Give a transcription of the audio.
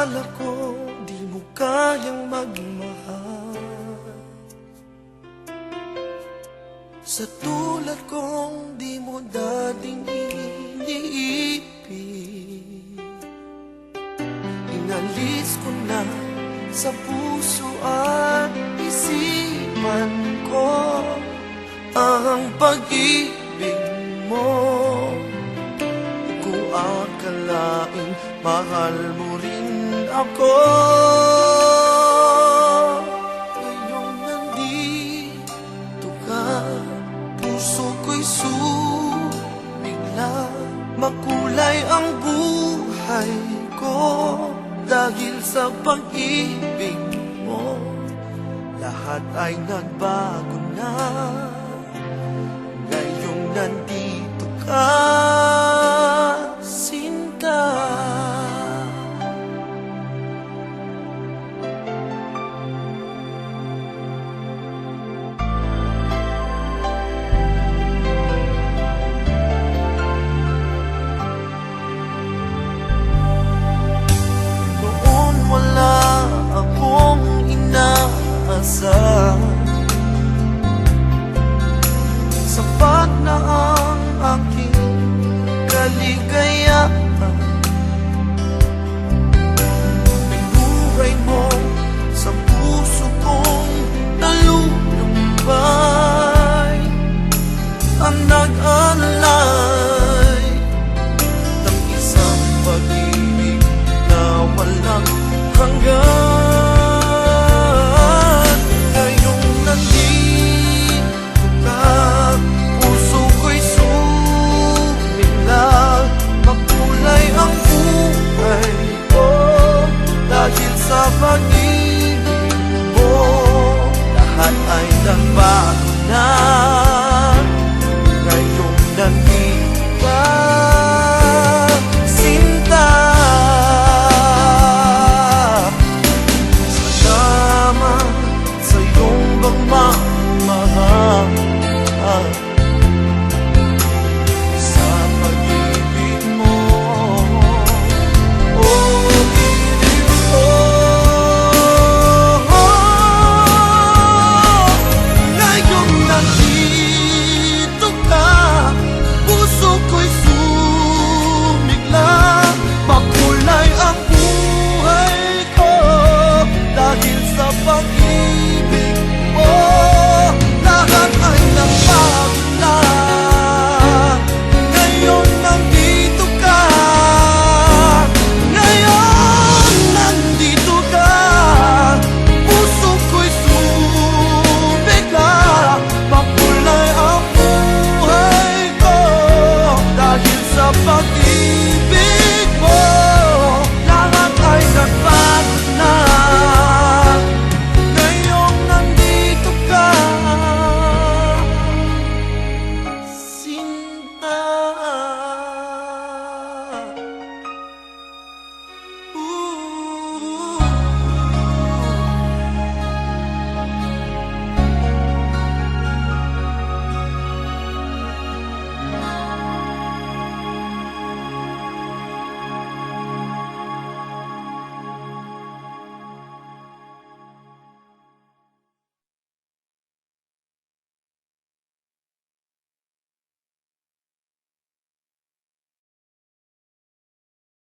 akala ko di mo kayang magmahal. Sa tulad kong di mo dating iniibig, inalis ko na sa puso at isipan ko ang pag-ibig mo. Di ko akalaing mahal mo rin ako. Ngayong nandito ka, puso ko'y sumigla. Makulay ang buhay ko dahil sa pag-ibig mo. Lahat ay nagbago na ngayong nandito ka, Sinta. Noon wala akong inaasahan, sapat na ang aking kaligayahan. Binuhay mo sa puso kong nalulumbay ang nag-alala